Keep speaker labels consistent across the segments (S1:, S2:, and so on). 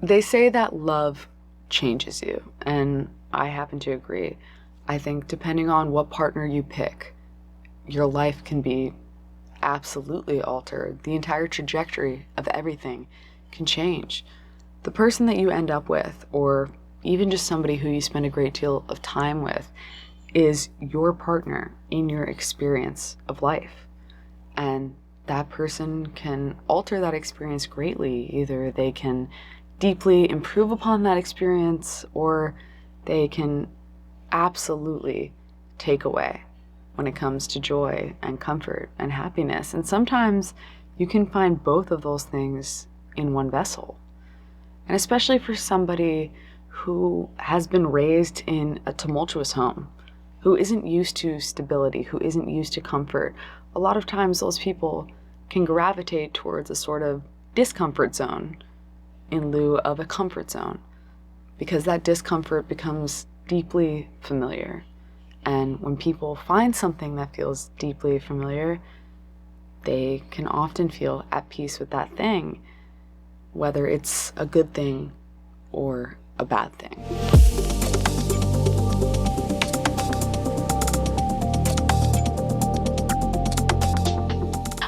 S1: They say that love changes you, and I happen to agree. I think depending on what partner you pick, your life can be absolutely altered. The entire trajectory of everything can change. The person that you end up with, or even just somebody who you spend a great deal of time with, is your partner in your experience of life. And that person can alter that experience greatly. Either they can deeply improve upon that experience, or they can absolutely take away when it comes to joy and comfort and happiness. And sometimes you can find both of those things in one vessel. And especially for somebody who has been raised in a tumultuous home, who isn't used to stability, who isn't used to comfort, a lot of times those people can gravitate towards a sort of discomfort zone in lieu of a comfort zone, because that discomfort becomes deeply familiar. And when people find something that feels deeply familiar, they can often feel at peace with that thing, whether it's a good thing or a bad thing.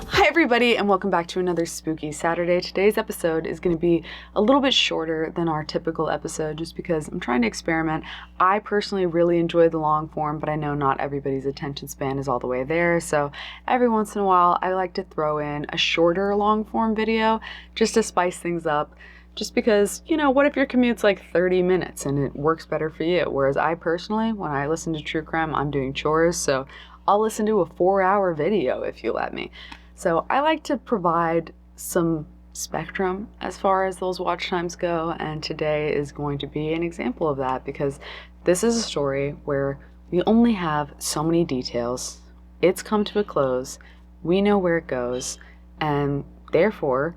S1: Hi everybody, and welcome back to another Spooky Saturday. Today's episode is going to be a little bit shorter than our typical episode just because I'm trying to experiment. I personally really enjoy the long form, but I know not everybody's attention span is all the way there, so every once in a while I like to throw in a shorter long form video just to spice things up. Just because, what if your commute's like 30 minutes and it works better for you? Whereas I personally, when I listen to true crime, I'm doing chores, so I'll listen to a 4-hour video if you let me. So I like to provide some spectrum as far as those watch times go, and today is going to be an example of that because this is a story where we only have so many details. It's come to a close, we know where it goes, and therefore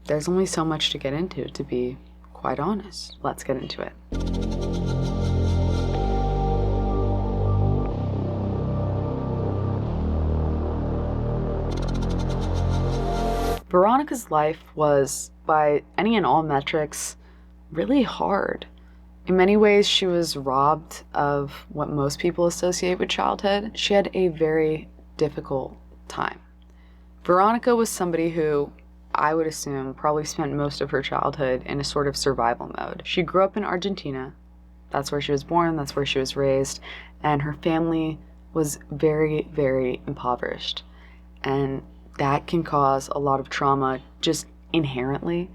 S1: there's only so much to get into, to be quite honest. Let's get into it. Veronica's life was, by any and all metrics, really hard. In many ways, she was robbed of what most people associate with childhood. She had a very difficult time. Veronica was somebody who, I would assume, probably spent most of her childhood in a sort of survival mode. She grew up in Argentina. That's where she was born, that's where she was raised, and her family was very, very impoverished. And that can cause a lot of trauma just inherently.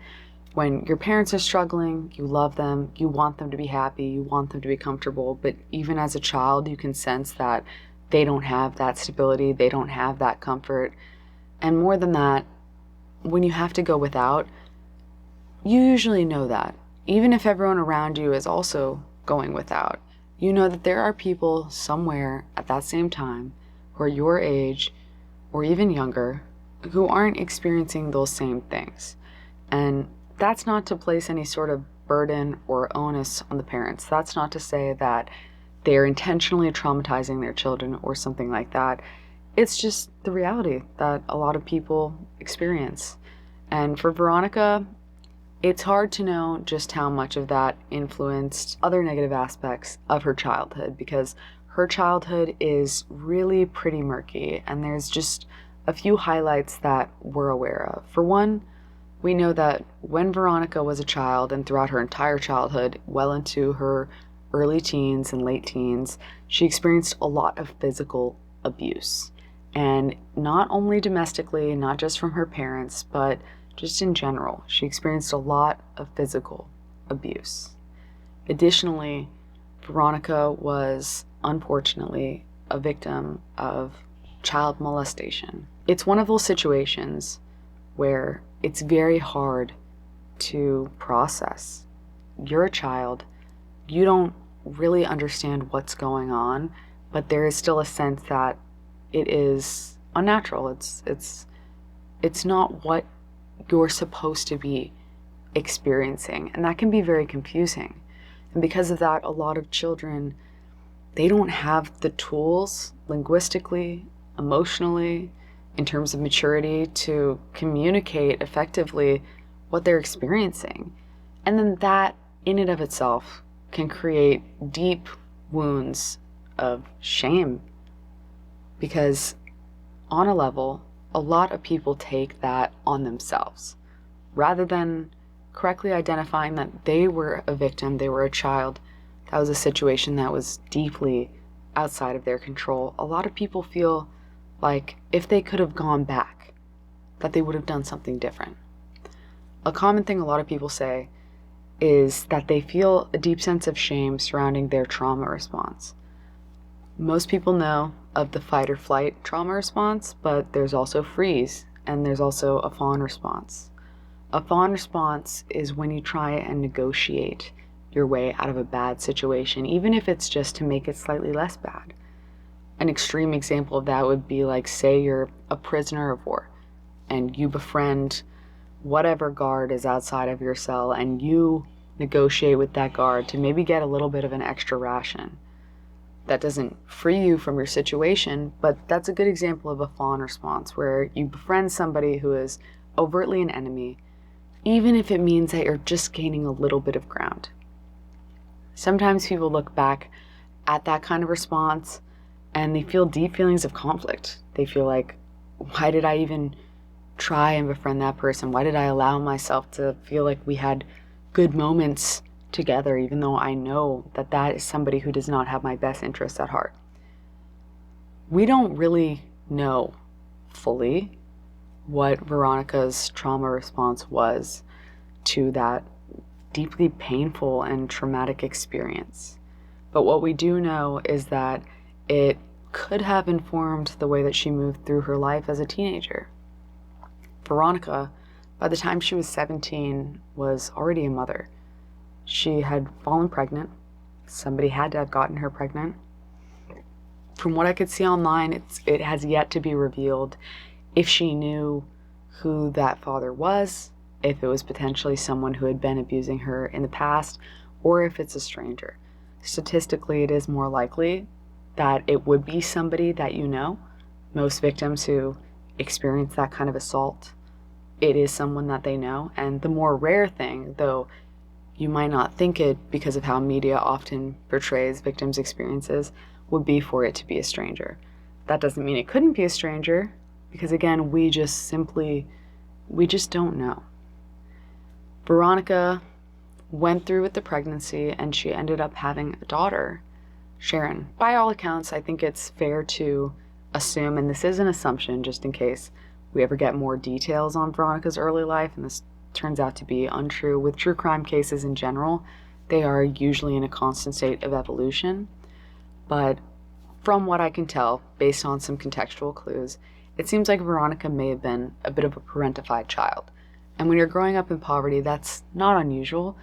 S1: When your parents are struggling, you love them, you want them to be happy, you want them to be comfortable, but even as a child, you can sense that they don't have that stability, they don't have that comfort. And more than that, when you have to go without, you usually know that. Even if everyone around you is also going without, you know that there are people somewhere at that same time who are your age or even younger who aren't experiencing those same things. And that's not to place any sort of burden or onus on the parents. That's not to say that they're intentionally traumatizing their children or something like that. It's just the reality that a lot of people experience. And for Veronica, it's hard to know just how much of that influenced other negative aspects of her childhood, because her childhood is really pretty murky, and there's just a few highlights that we're aware of. For one, we know that when Veronica was a child and throughout her entire childhood, well into her early teens and late teens, she experienced a lot of physical abuse. And not only domestically, not just from her parents, but just in general, she experienced a lot of physical abuse. Additionally, Veronica was unfortunately a victim of child molestation. It's one of those situations where it's very hard to process. You're a child, you don't really understand what's going on, but there is still a sense that it is unnatural. It's not what you're supposed to be experiencing, and that can be very confusing. And because of that, a lot of children, they don't have the tools linguistically, emotionally, in terms of maturity to communicate effectively what they're experiencing. And then that, in and of itself, can create deep wounds of shame. Because on a level, a lot of people take that on themselves. Rather than correctly identifying that they were a victim, they were a child, that was a situation that was deeply outside of their control, a lot of people feel like if they could have gone back, that they would have done something different. A common thing a lot of people say is that they feel a deep sense of shame surrounding their trauma response. Most people know of the fight or flight trauma response, but there's also freeze, and there's also a fawn response. A fawn response is when you try and negotiate your way out of a bad situation, even if it's just to make it slightly less bad. An extreme example of that would be like, say you're a prisoner of war and you befriend whatever guard is outside of your cell and you negotiate with that guard to maybe get a little bit of an extra ration. That doesn't free you from your situation, but that's a good example of a fawn response where you befriend somebody who is overtly an enemy, even if it means that you're just gaining a little bit of ground. Sometimes people look back at that kind of response and they feel deep feelings of conflict. They feel like, why did I even try and befriend that person? Why did I allow myself to feel like we had good moments together, even though I know that that is somebody who does not have my best interests at heart? We don't really know fully what Veronica's trauma response was to that deeply painful and traumatic experience. But what we do know is that it could have informed the way that she moved through her life as a teenager. Veronica, by the time she was 17, was already a mother. She had fallen pregnant. Somebody had to have gotten her pregnant. From what I could see online, it has yet to be revealed if she knew who that father was, if it was potentially someone who had been abusing her in the past, or if it's a stranger. Statistically, it is more likely that it would be somebody that you know. Most victims who experience that kind of assault, it is someone that they know. And the more rare thing, though you might not think it because of how media often portrays victims' experiences, would be for it to be a stranger. That doesn't mean it couldn't be a stranger, because again, we just don't know. Veronica went through with the pregnancy and she ended up having a daughter, Sharon. By all accounts, I think it's fair to assume, and this is an assumption just in case we ever get more details on Veronica's early life and this turns out to be untrue. With true crime cases in general, they are usually in a constant state of evolution. But from what I can tell, based on some contextual clues, it seems like Veronica may have been a bit of a parentified child. And when you're growing up in poverty, that's not unusual.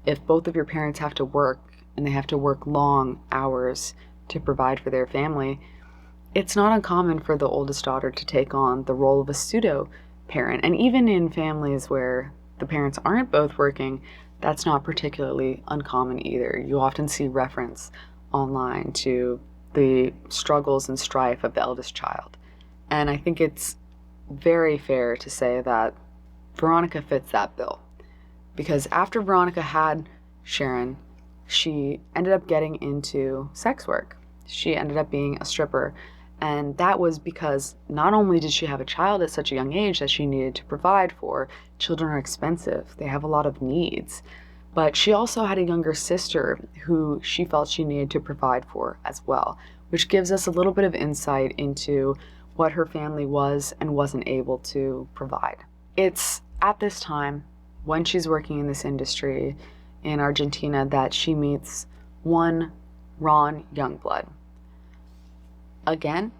S1: If both of your parents have to work, and they have to work long hours to provide for their family, it's not uncommon for the oldest daughter to take on the role of a pseudo-parent. And even in families where the parents aren't both working, that's not particularly uncommon either. You often see reference online to the struggles and strife of the eldest child. And I think it's very fair to say that Veronica fits that bill. Because after Veronica had Sharon, she ended up getting into sex work. She ended up being a stripper. And that was because not only did she have a child at such a young age that she needed to provide for, children are expensive, they have a lot of needs, but she also had a younger sister who she felt she needed to provide for as well, which gives us a little bit of insight into what her family was and wasn't able to provide. It's at this time, when she's working in this industry in Argentina, that she meets one Ron Youngblood. Again,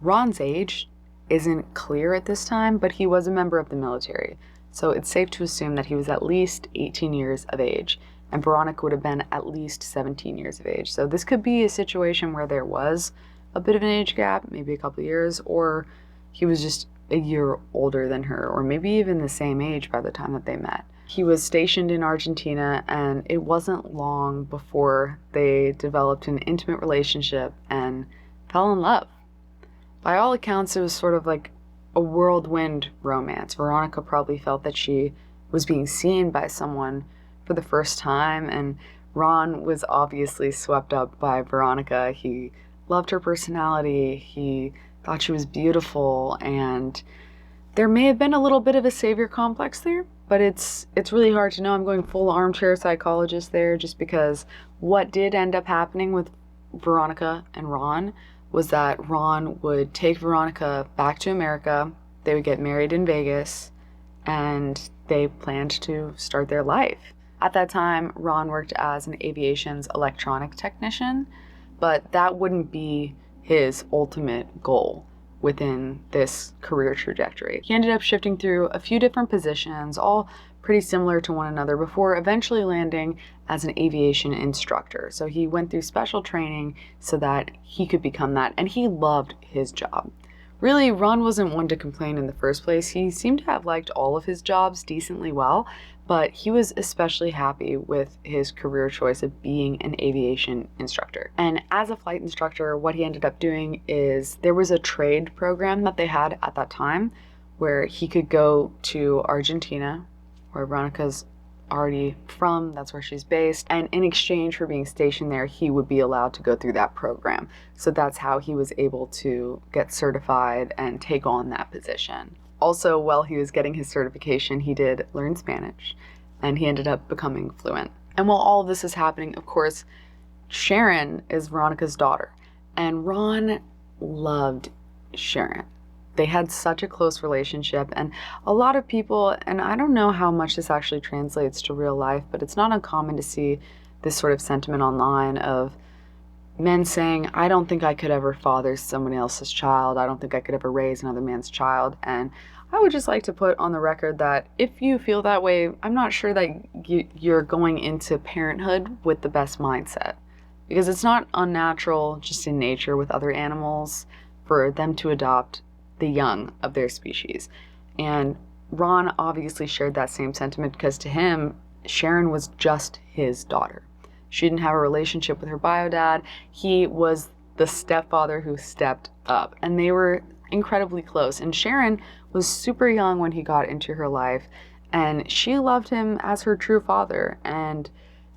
S1: Ron's age isn't clear at this time, but he was a member of the military, so it's safe to assume that he was at least 18 years of age, and Veronica would have been at least 17 years of age. So this could be a situation where there was a bit of an age gap, maybe a couple of years, or he was just a year older than her, or maybe even the same age by the time that they met. He was stationed in Argentina, and it wasn't long before they developed an intimate relationship and fell in love. By all accounts, it was sort of like a whirlwind romance. Veronica probably felt that she was being seen by someone for the first time, and Ron was obviously swept up by Veronica. He loved her personality, he thought she was beautiful, and there may have been a little bit of a savior complex there, but it's really hard to know. I'm going full armchair psychologist there, just because what did end up happening with Veronica and Ron was that Ron would take Veronica back to America. They would get married in Vegas, and they planned to start their life. At that time, Ron worked as an aviation's electronic technician, but that wouldn't be his ultimate goal within this career trajectory. He ended up shifting through a few different positions, all pretty similar to one another, before eventually landing as an aviation instructor. So he went through special training so that he could become that, and he loved his job. Really, Ron wasn't one to complain in the first place. He seemed to have liked all of his jobs decently well, but he was especially happy with his career choice of being an aviation instructor. And as a flight instructor, what he ended up doing is there was a trade program that they had at that time where he could go to Argentina, where Veronica's already from, that's where she's based, and in exchange for being stationed there, he would be allowed to go through that program. So that's how he was able to get certified and take on that position. Also, while he was getting his certification, he did learn Spanish, and he ended up becoming fluent. And while all of this is happening, of course, Sharon is Veronica's daughter, and Ron loved Sharon. They had such a close relationship, and a lot of people, and I don't know how much this actually translates to real life, but it's not uncommon to see this sort of sentiment online of men saying, I don't think I could ever father somebody else's child. I don't think I could ever raise another man's child. And I would just like to put on the record that if you feel that way, I'm not sure that you're going into parenthood with the best mindset, because it's not unnatural just in nature with other animals for them to adopt the young of their species. And Ron obviously shared that same sentiment, because to him, Sharon was just his daughter. She didn't have a relationship with her bio dad. He was the stepfather who stepped up, and they were incredibly close. And Sharon was super young when he got into her life, and she loved him as her true father. And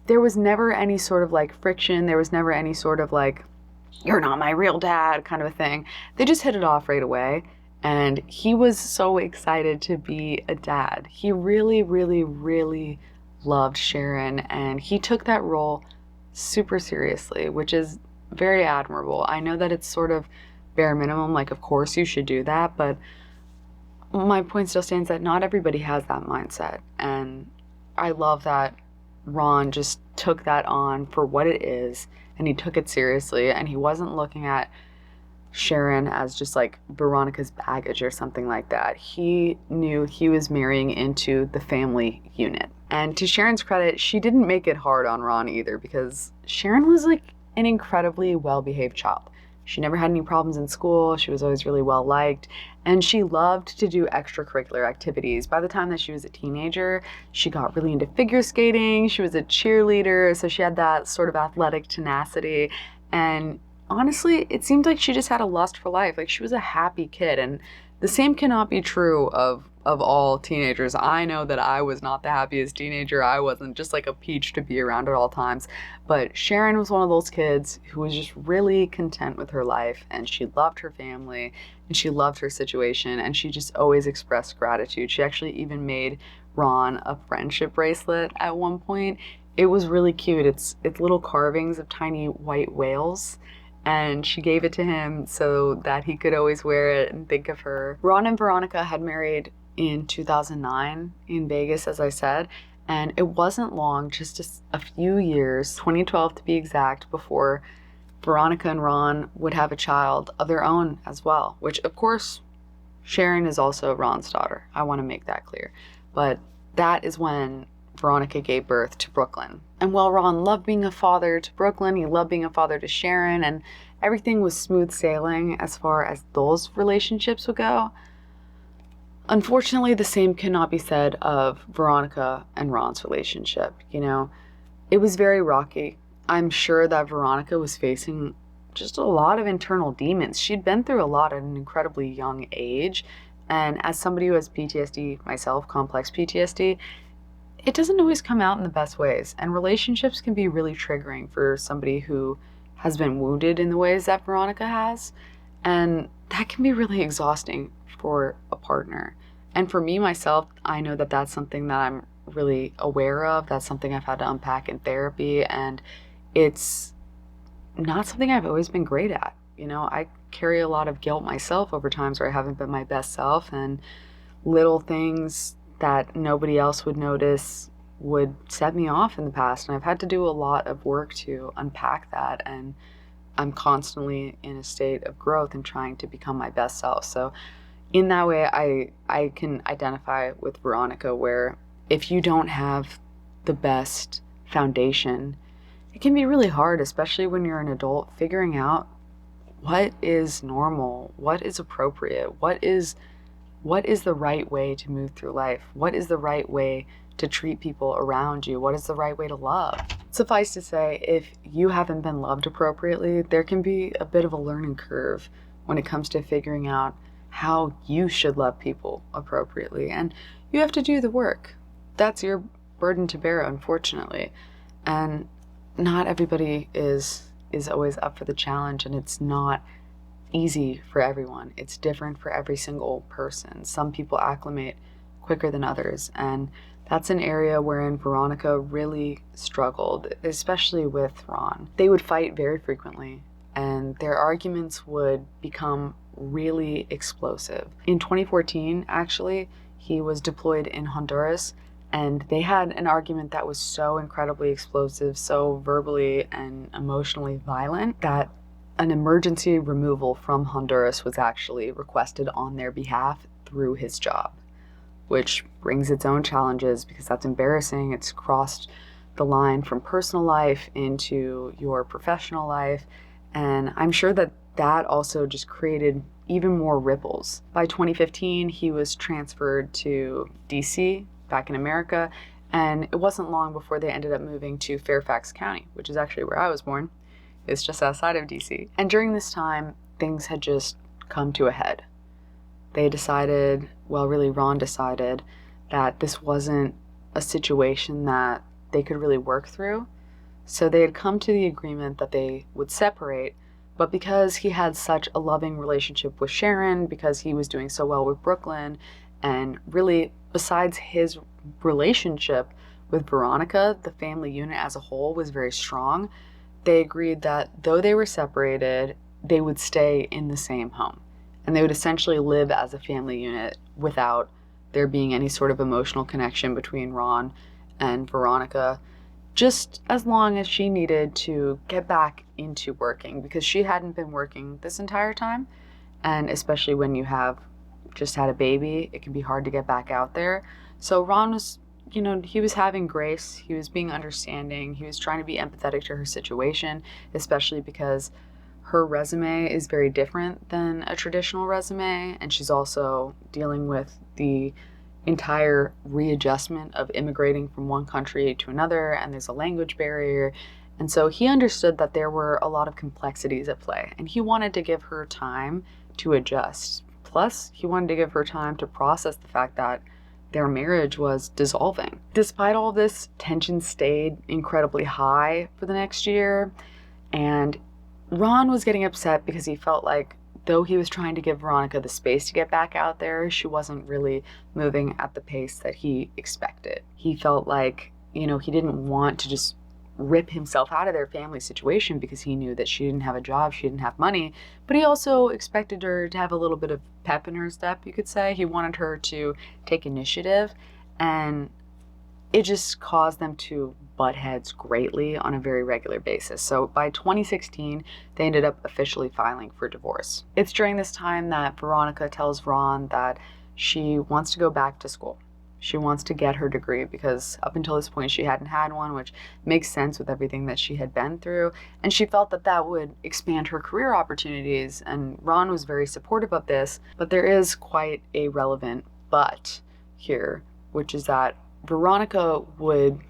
S1: there was never any sort of like friction. There was never any sort of like, you're not my real dad kind of a thing. They just hit it off right away. And he was so excited to be a dad. He really, really, really loved Sharon, and he took that role super seriously, which is very admirable. I know that it's sort of bare minimum, like of course you should do that, but my point still stands that not everybody has that mindset. And I love that Ron just took that on for what it is, and he took it seriously, and he wasn't looking at Sharon as just like Veronica's baggage or something like that. He knew he was marrying into the family unit. And to Sharon's credit, she didn't make it hard on Ron either, because Sharon was like an incredibly well-behaved child. She never had any problems in school. She was always really well liked, and she loved to do extracurricular activities. By the time that she was a teenager, she got really into figure skating. She was a cheerleader, so she had that sort of athletic tenacity. And honestly, it seemed like she just had a lust for life. Like, she was a happy kid, and the same cannot be true of all teenagers. I know that I was not the happiest teenager. I wasn't just like a peach to be around at all times. But Sharon was one of those kids who was just really content with her life, and she loved her family, and she loved her situation, and she just always expressed gratitude. She actually even made Ron a friendship bracelet at one point. It was really cute. It's little carvings of tiny white whales, and she gave it to him so that he could always wear it and think of her. Ron and Veronica had married in 2009 in Vegas, as I said, and it wasn't long, just a few years, 2012 to be exact, before Veronica and Ron would have a child of their own as well, which of course Sharon is also Ron's daughter. I want to make that clear. But that is when Veronica gave birth to Brooklyn. And while Ron loved being a father to Brooklyn, he loved being a father to Sharon, and everything was smooth sailing as far as those relationships would go. Unfortunately, the same cannot be said of Veronica and Ron's relationship. You know, it was very rocky. I'm sure that Veronica was facing just a lot of internal demons. She'd been through a lot at an incredibly young age. And as somebody who has PTSD myself, complex PTSD, it doesn't always come out in the best ways, and relationships can be really triggering for somebody who has been wounded in the ways that Veronica has, and that can be really exhausting for a partner. And for me myself, I know that that's something that I'm really aware of. That's something I've had to unpack in therapy, and it's not something I've always been great at. I carry a lot of guilt myself over times where I haven't been my best self, and little things that nobody else would notice would set me off in the past. And I've had to do a lot of work to unpack that. And I'm constantly in a state of growth and trying to become my best self. So in that way, I can identify with Veronica, where if you don't have the best foundation, it can be really hard, especially when you're an adult, figuring out what is normal, what is appropriate, what is the right way to move through life, what is the right way to treat people around you, what is the right way to love. Suffice to say, if you haven't been loved appropriately, there can be a bit of a learning curve when it comes to figuring out how you should love people appropriately, and you have to do the work. That's your burden to bear, unfortunately. And not everybody is always up for the challenge, and it's not easy for everyone. It's different for every single person. Some people acclimate quicker than others, and that's an area wherein Veronica really struggled, especially with Ron. They would fight very frequently, and their arguments would become really explosive. In 2014, actually, he was deployed in Honduras, and they had an argument that was so incredibly explosive, so verbally and emotionally violent, that an emergency removal from Honduras was actually requested on their behalf through his job, which brings its own challenges because that's embarrassing. It's crossed the line from personal life into your professional life, and I'm sure that that also just created even more ripples. By 2015, he was transferred to DC, back in America, and it wasn't long before they ended up moving to Fairfax County, which is actually where I was born. It's just outside of DC. And during this time, things had just come to a head. They decided, well, really Ron decided, that this wasn't a situation that they could really work through. So they had come to the agreement that they would separate, but because he had such a loving relationship with Sharon, because he was doing so well with Brooklyn, and really besides his relationship with Veronica, the family unit as a whole was very strong. They agreed that though they were separated, they would stay in the same home, and they would essentially live as a family unit without there being any sort of emotional connection between Ron and Veronica, just as long as she needed to get back into working, because she hadn't been working this entire time. And especially when you have just had a baby, it can be hard to get back out there. So Ron was, he was having grace, he was being understanding, he was trying to be empathetic to her situation, especially because her resume is very different than a traditional resume, and she's also dealing with the entire readjustment of immigrating from one country to another, and there's a language barrier. And so he understood that there were a lot of complexities at play, and he wanted to give her time to adjust. Plus, he wanted to give her time to process the fact that their marriage was dissolving. Despite all this, tension stayed incredibly high for the next year, and Ron was getting upset because he felt like though he was trying to give Veronica the space to get back out there, she wasn't really moving at the pace that he expected. He felt like, he didn't want to just rip himself out of their family situation because he knew that she didn't have a job, she didn't have money, but he also expected her to have a little bit of pep in her step, you could say. He wanted her to take initiative, and it just caused them to butt heads greatly on a very regular basis. So by 2016, they ended up officially filing for divorce. It's during this time that Veronica tells Ron that she wants to go back to school. She wants to get her degree because up until this point she hadn't had one, which makes sense with everything that she had been through. And she felt that that would expand her career opportunities. And Ron was very supportive of this. But there is quite a relevant but here, which is that Veronica would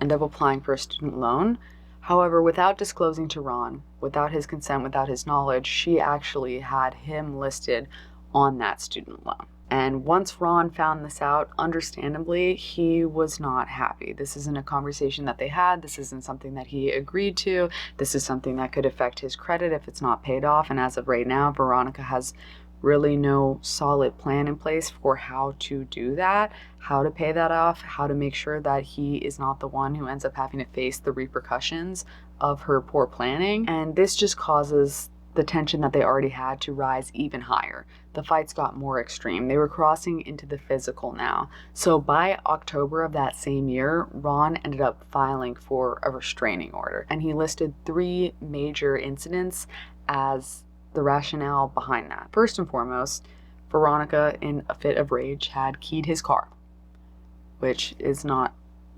S1: end up applying for a student loan. However, without disclosing to Ron, without his consent, without his knowledge, she actually had him listed on that student loan. And once Ron found this out, understandably, he was not happy. This isn't a conversation that they had. This isn't something that he agreed to. This is something that could affect his credit if it's not paid off. And as of right now, Veronica has really no solid plan in place for how to do that, how to pay that off, how to make sure that he is not the one who ends up having to face the repercussions of her poor planning. And this just causes the tension that they already had to rise even higher. The fights got more extreme. They were crossing into the physical now. So by October of that same year, Ron ended up filing for a restraining order, and he listed 3 major incidents as the rationale behind that. First and foremost, Veronica, in a fit of rage, had keyed his car, which is not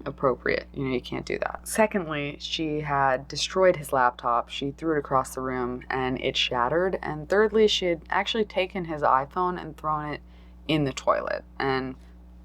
S1: appropriate. You can't do that. Secondly, she had destroyed his laptop. She threw it across the room and it shattered. And thirdly, she had actually taken his iPhone and thrown it in the toilet. And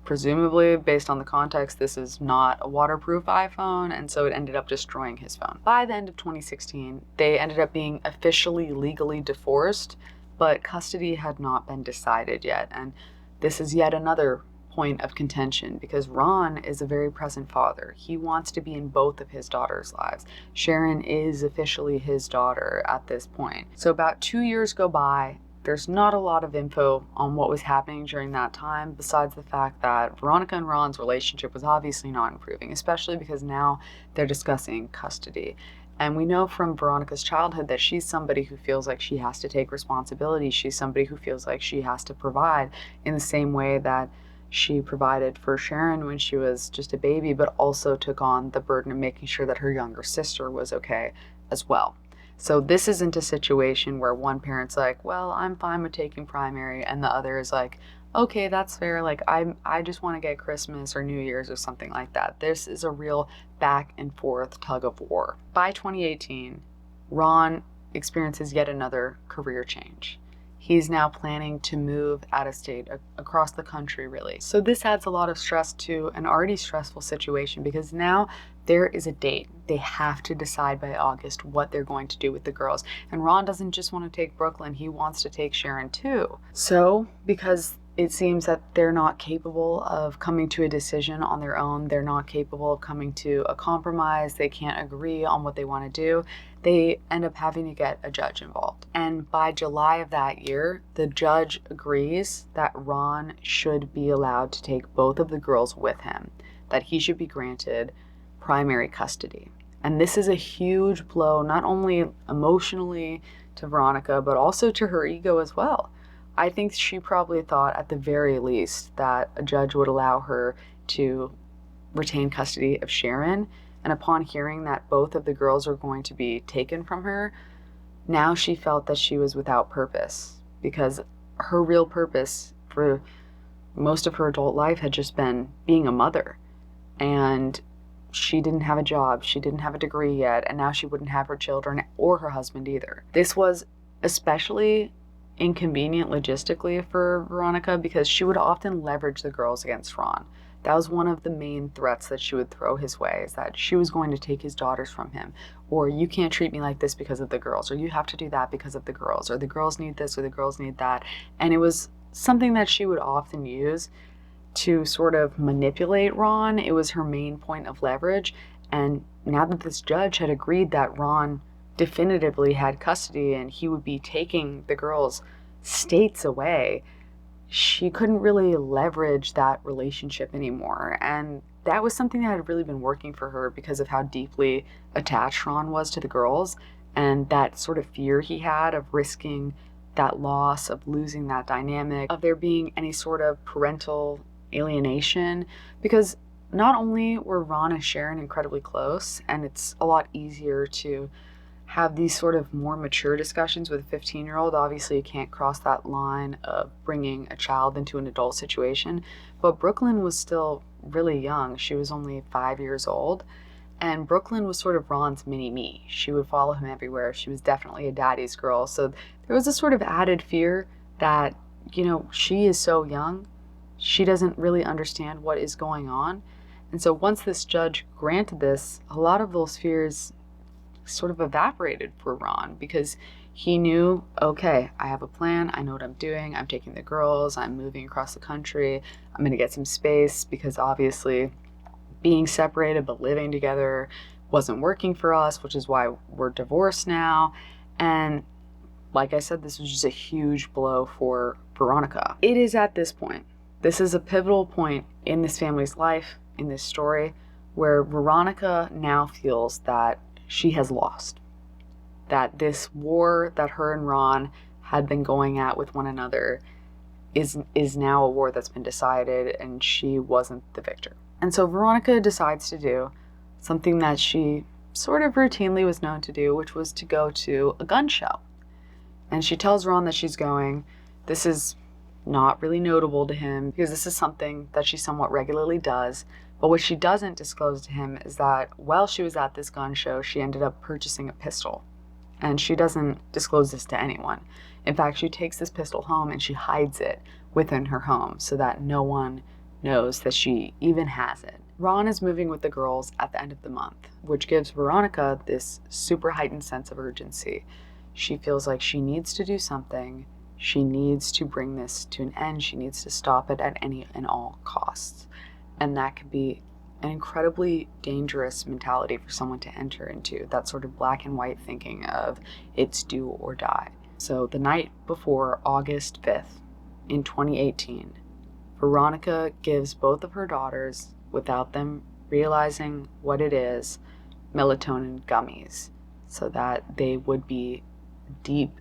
S1: presumably, based on the context, this is not a waterproof iPhone, and so it ended up destroying his phone. By the end of 2016, they ended up being officially legally divorced, but custody had not been decided yet. And this is yet another point of contention because Ron is a very present father. He wants to be in both of his daughters' lives. Sharon is officially his daughter at this point. So about 2 years go by. There's not a lot of info on what was happening during that time, besides the fact that Veronica and Ron's relationship was obviously not improving, especially because now they're discussing custody. And we know from Veronica's childhood that she's somebody who feels like she has to take responsibility. She's somebody who feels like she has to provide in the same way that she provided for Sharon when she was just a baby, but also took on the burden of making sure that her younger sister was okay as well. So this isn't a situation where one parent's like, well, I'm fine with taking primary, and the other is like, okay, that's fair. Like, I just want to get Christmas or New Year's or something like that. This is a real back and forth tug of war. By 2018, Ron experiences yet another career change. He's now planning to move out of state, across the country, really. So this adds a lot of stress to an already stressful situation because now there is a date. They have to decide by August what they're going to do with the girls. And Ron doesn't just want to take Brooklyn, he wants to take Sharon too. So because it seems that they're not capable of coming to a decision on their own, they're not capable of coming to a compromise, they can't agree on what they want to do, they end up having to get a judge involved. And by July of that year, the judge agrees that Ron should be allowed to take both of the girls with him, that he should be granted primary custody. And this is a huge blow, not only emotionally to Veronica, but also to her ego as well. I think she probably thought at the very least that a judge would allow her to retain custody of Sharon. And upon hearing that both of the girls were going to be taken from her, now she felt that she was without purpose because her real purpose for most of her adult life had just been being a mother. And she didn't have a job, she didn't have a degree yet, and now she wouldn't have her children or her husband either. This was especially inconvenient logistically for Veronica because she would often leverage the girls against Ron. That was one of the main threats that she would throw his way, is that she was going to take his daughters from him, or you can't treat me like this because of the girls, or you have to do that because of the girls, or the girls need this or the girls need that. And it was something that she would often use to sort of manipulate Ron. It was her main point of leverage. And now that this judge had agreed that Ron definitively had custody and he would be taking the girls states away, she couldn't really leverage that relationship anymore. And that was something that had really been working for her because of how deeply attached Ron was to the girls and that sort of fear he had of risking that loss, of losing that dynamic, of there being any sort of parental alienation. Because not only were Ron and Sharon incredibly close, and it's a lot easier to have these sort of more mature discussions with a 15-year-old. Obviously, you can't cross that line of bringing a child into an adult situation. But Brooklyn was still really young. She was only 5 years old. And Brooklyn was sort of Ron's mini-me. She would follow him everywhere. She was definitely a daddy's girl. So there was a sort of added fear that, she is so young. She doesn't really understand what is going on. And so once this judge granted this, a lot of those fears sort of evaporated for Ron because He knew, okay, I have a plan. I know what I'm doing. I'm taking the girls. I'm moving across the country. I'm going to get some space because obviously being separated but living together wasn't working for us, which is why we're divorced now. And like I said, this was just a huge blow for Veronica. It is at this point, this is a pivotal point in this family's life, in this story, where Veronica now feels that she has lost. That this war that her and Ron had been going at with one another is now a war that's been decided, and she wasn't the victor. And so Veronica decides to do something that she sort of routinely was known to do, which was to go to a gun show. And she tells Ron that she's going. This is not really notable to him because this is something that she somewhat regularly does. But what she doesn't disclose to him is that while she was at this gun show, she ended up purchasing a pistol. And she doesn't disclose this to anyone. In fact, she takes this pistol home and she hides it within her home so that no one knows that she even has it. Ron is moving with the girls at the end of the month, which gives Veronica this super heightened sense of urgency. She feels like she needs to do something. She needs to bring this to an end. She needs to stop it at any and all costs. And that could be an incredibly dangerous mentality for someone to enter into, that sort of black and white thinking of it's do or die. So the night before August 5th in 2018, Veronica gives both of her daughters, without them realizing what it is, melatonin gummies so that they would be deep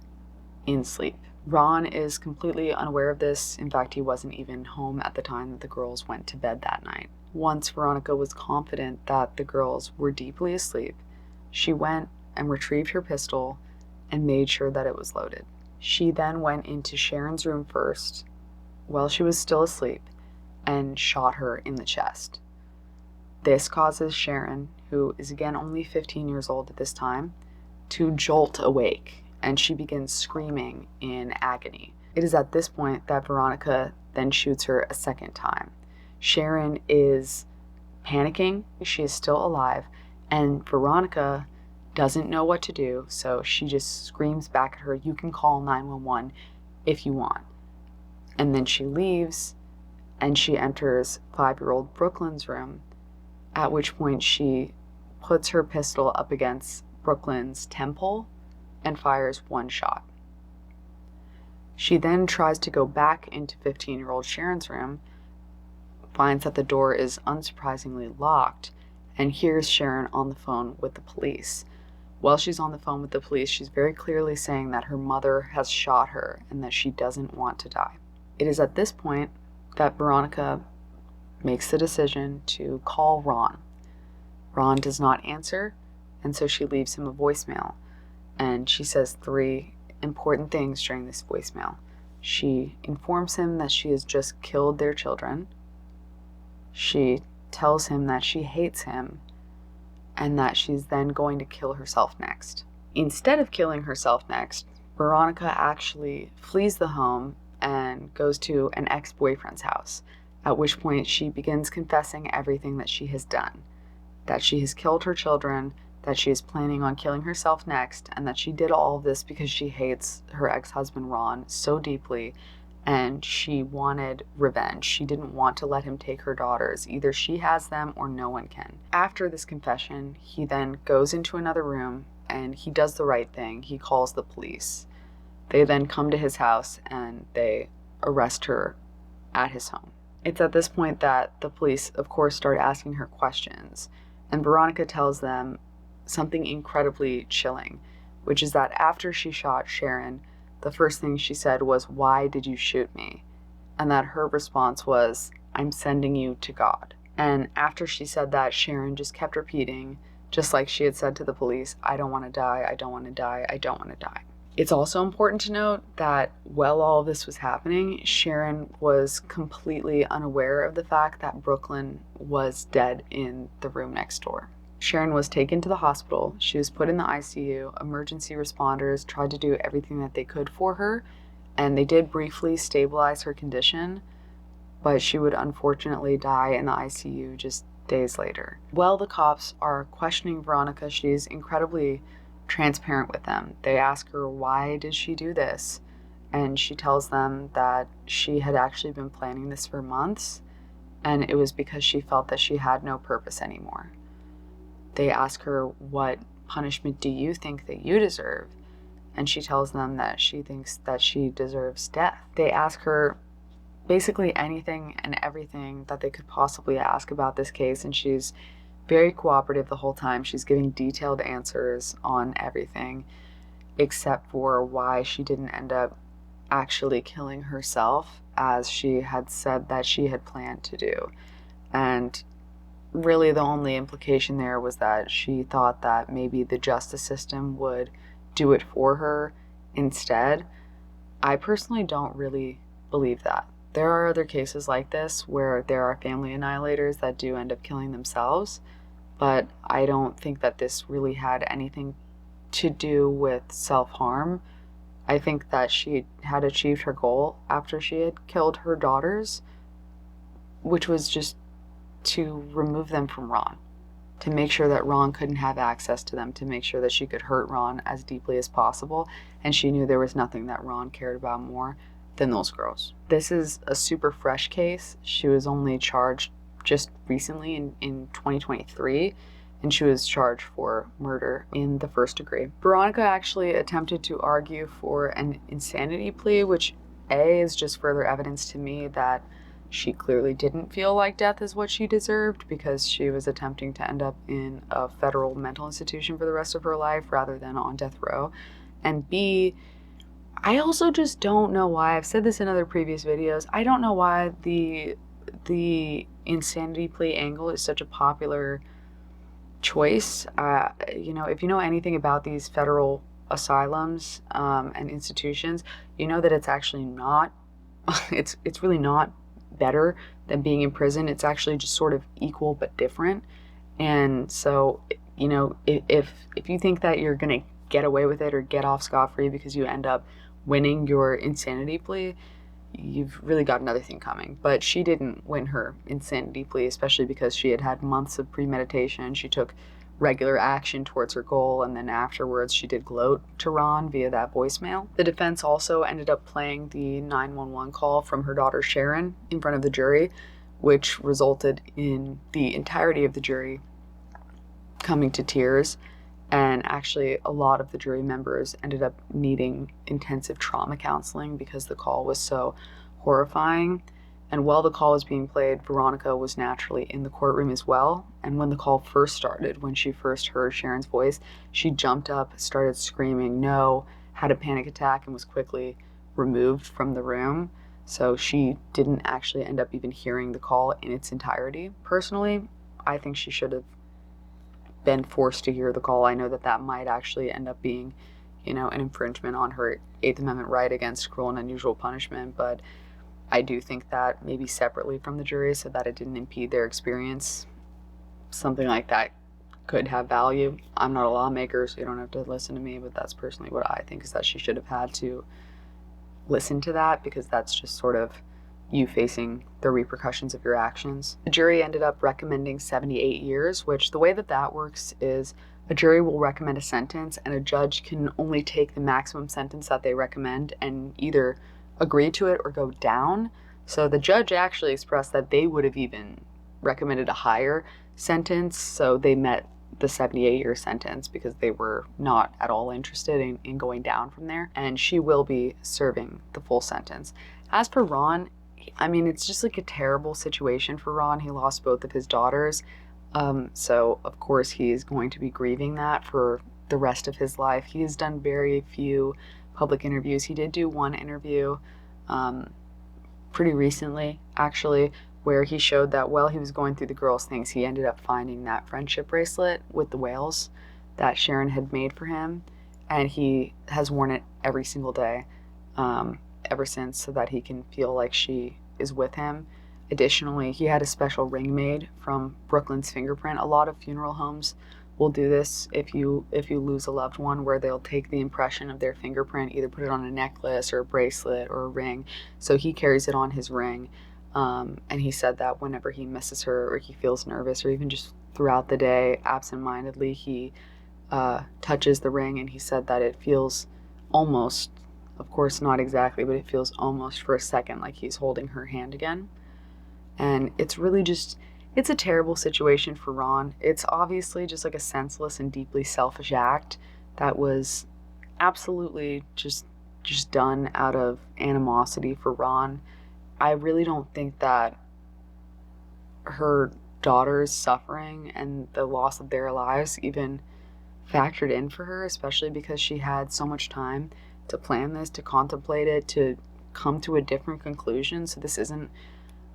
S1: in sleep. Ron is completely unaware of this. In fact, he wasn't even home at the time that the girls went to bed that night. Once Veronica was confident that the girls were deeply asleep, she went and retrieved her pistol and made sure that it was loaded. She then went into Sharon's room first, while she was still asleep, and shot her in the chest. This causes Sharon, who is again only 15 years old at this time, to jolt awake, and she begins screaming in agony. It is at this point that Veronica then shoots her a second time. Sharon is panicking. She is still alive, and Veronica doesn't know what to do, so she just screams back at her, "You can call 911 if you want." And then she leaves, and she enters 5-year-old Brooklyn's room, at which point she puts her pistol up against Brooklyn's temple and fires one shot. She then tries to go back into 15-year-old Sharon's room, finds that the door is unsurprisingly locked, and hears Sharon on the phone with the police. While she's on the phone with the police, she's very clearly saying that her mother has shot her and that she doesn't want to die. It is at this point that Veronica makes the decision to call Ron. Ron does not answer, and so she leaves him a voicemail. And she says 3 important things during this voicemail. She informs him that she has just killed their children. She tells him that she hates him and that she's then going to kill herself next. Instead of killing herself next, Veronica actually flees the home and goes to an ex-boyfriend's house, at which point she begins confessing everything that she has done, that she has killed her children, that she is planning on killing herself next, and that she did all of this because she hates her ex-husband Ron so deeply, and she wanted revenge. She didn't want to let him take her daughters. Either she has them or no one can. After this confession, he then goes into another room and he does the right thing. He calls the police. They then come to his house and they arrest her at his home. It's at this point that the police, of course, start asking her questions, and Veronica tells them something incredibly chilling, which is that after she shot Sharon, the first thing she said was, "Why did you shoot me?" And that her response was, "I'm sending you to God." And after she said that, Sharon just kept repeating, just like she had said to the police, "I don't want to die, I don't want to die, I don't want to die." It's also important to note that while all of this was happening, Sharon was completely unaware of the fact that Brooklyn was dead in the room next door. Sharon was taken to the hospital. She was put in the ICU. Emergency responders tried to do everything that they could for her, and they did briefly stabilize her condition, but she would unfortunately die in the ICU just days later. While the cops are questioning Veronica, she's incredibly transparent with them. They ask her, why did she do this? And she tells them that she had actually been planning this for months, and it was because she felt that she had no purpose anymore. They ask her, what punishment do you think that you deserve? And she tells them that she thinks that she deserves death. They ask her basically anything and everything that they could possibly ask about this case, and she's very cooperative the whole time. She's giving detailed answers on everything except for why she didn't end up actually killing herself as she had said that she had planned to do. And really the only implication there was that she thought that maybe the justice system would do it for her instead. I personally don't really believe that. There are other cases like this where there are family annihilators that do end up killing themselves, but I don't think that this really had anything to do with self-harm. I think that she had achieved her goal after she had killed her daughters, which was just to remove them from Ron, to make sure that Ron couldn't have access to them, to make sure that she could hurt Ron as deeply as possible. And she knew there was nothing that Ron cared about more than those girls. This is a super fresh case. She was only charged just recently in 2023, and she was charged for murder in the first degree. Veronica actually attempted to argue for an insanity plea, which is just further evidence to me that she clearly didn't feel like death is what she deserved, because she was attempting to end up in a federal mental institution for the rest of her life rather than on death row. And B, I also just don't know why, I've said this in other previous videos, I don't know why the insanity plea angle is such a popular choice. If you know anything about these federal asylums and institutions, you know that it's actually not, it's really not better than being in prison. It's actually just sort of equal but different. And so, if you think that you're gonna get away with it or get off scot-free because you end up winning your insanity plea, you've really got another thing coming. But she didn't win her insanity plea, especially because she had had months of premeditation. She took regular action towards her goal, and then afterwards she did gloat to Ron via that voicemail. The defense also ended up playing the 911 call from her daughter Sharon in front of the jury, which resulted in the entirety of the jury coming to tears. And actually, a lot of the jury members ended up needing intensive trauma counseling because the call was so horrifying. And while the call was being played, Veronica was naturally in the courtroom as well. And when the call first started, when she first heard Sharon's voice, she jumped up, started screaming, no, had a panic attack, and was quickly removed from the room. So she didn't actually end up even hearing the call in its entirety. Personally, I think she should have been forced to hear the call. I know that that might actually end up being, an infringement on her Eighth Amendment right against cruel and unusual punishment, but I do think that maybe separately from the jury so that it didn't impede their experience, something like that could have value. I'm not a lawmaker, so you don't have to listen to me, but that's personally what I think, is that she should have had to listen to that, because that's just sort of you facing the repercussions of your actions. The jury ended up recommending 78 years, which the way that works is a jury will recommend a sentence and a judge can only take the maximum sentence that they recommend and either agree to it or go down. So the judge actually expressed that they would have even recommended a higher sentence, so they met the 78-year sentence because they were not at all interested in going down from there, and she will be serving the full sentence. As for Ron, it's just like a terrible situation for Ron. He lost both of his daughters, so of course he's going to be grieving that for the rest of his life. He has done very few public interviews. He did do one interview pretty recently, actually, where he showed that while he was going through the girls' things, he ended up finding that friendship bracelet with the whales that Sharon had made for him, and he has worn it every single day ever since, so that he can feel like she is with him. Additionally, he had a special ring made from Brooklyn's fingerprint. A lot of funeral homes will do this if you lose a loved one, where they'll take the impression of their fingerprint, either put it on a necklace or a bracelet or a ring. So he carries it on his ring, and he said that whenever he misses her or he feels nervous or even just throughout the day absentmindedly, he touches the ring, and he said that it feels almost, of course not exactly, but it feels almost for a second like he's holding her hand again. And it's really just, it's a terrible situation for Ron. It's obviously just like a senseless and deeply selfish act that was absolutely just done out of animosity for Ron. I really don't think that her daughter's suffering and the loss of their lives even factored in for her, especially because she had so much time to plan this, to contemplate it, to come to a different conclusion. So this isn't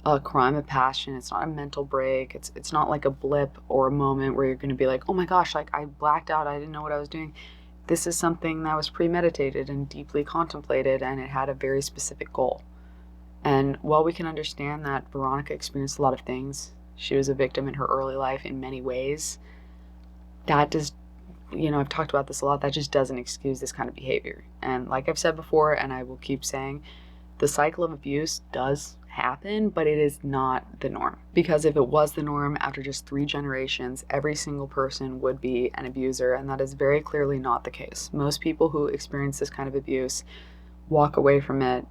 S1: a crime of passion. It's not a mental break. It's not like a blip or a moment where you're going to be like, oh my gosh, like I blacked out. I didn't know what I was doing. This is something that was premeditated and deeply contemplated, and it had a very specific goal. And while we can understand that Veronica experienced a lot of things, she was a victim in her early life in many ways, that does, I've talked about this a lot, that just doesn't excuse this kind of behavior. And like I've said before, and I will keep saying, the cycle of abuse does happen, but it is not the norm. Because if it was the norm, after just 3 generations, every single person would be an abuser, and that is very clearly not the case. Most people who experience this kind of abuse walk away from it,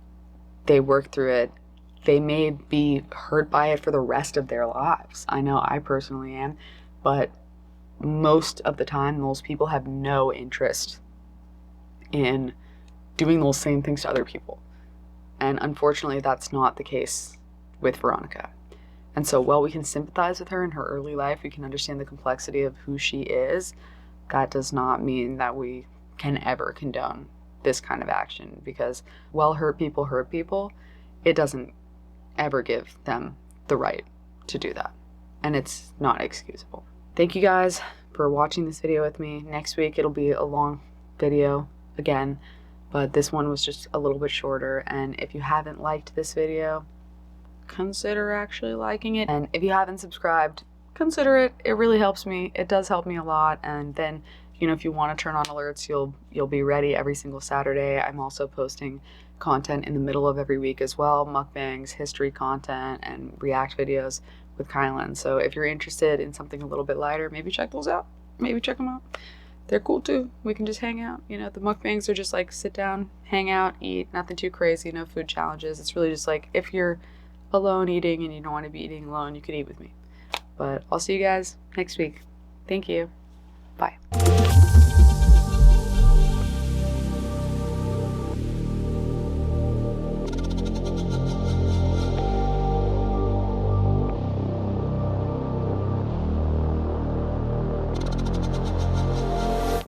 S1: they work through it, they may be hurt by it for the rest of their lives. I know I personally am, but most of the time, those people have no interest in doing those same things to other people. And unfortunately, that's not the case with Veronica. And so while we can sympathize with her in her early life, we can understand the complexity of who she is, that does not mean that we can ever condone this kind of action, because while hurt people, it doesn't ever give them the right to do that. And it's not excusable. Thank you guys for watching this video with me. Next week, it'll be a long video again, but this one was just a little bit shorter. And if you haven't liked this video, consider actually liking it. And if you haven't subscribed, consider it. It really helps me. It does help me a lot. And then, if you want to turn on alerts, you'll be ready every single Saturday. I'm also posting content in the middle of every week as well, mukbangs, history content, and react videos with Kylan. So if you're interested in something a little bit lighter, maybe check those out. Maybe check them out. They're cool too. We can just hang out. The mukbangs are just like sit down, hang out, eat, nothing too crazy, no food challenges. It's really just like if you're alone eating and you don't want to be eating alone, you could eat with me. But I'll see you guys next week. Thank you. Bye.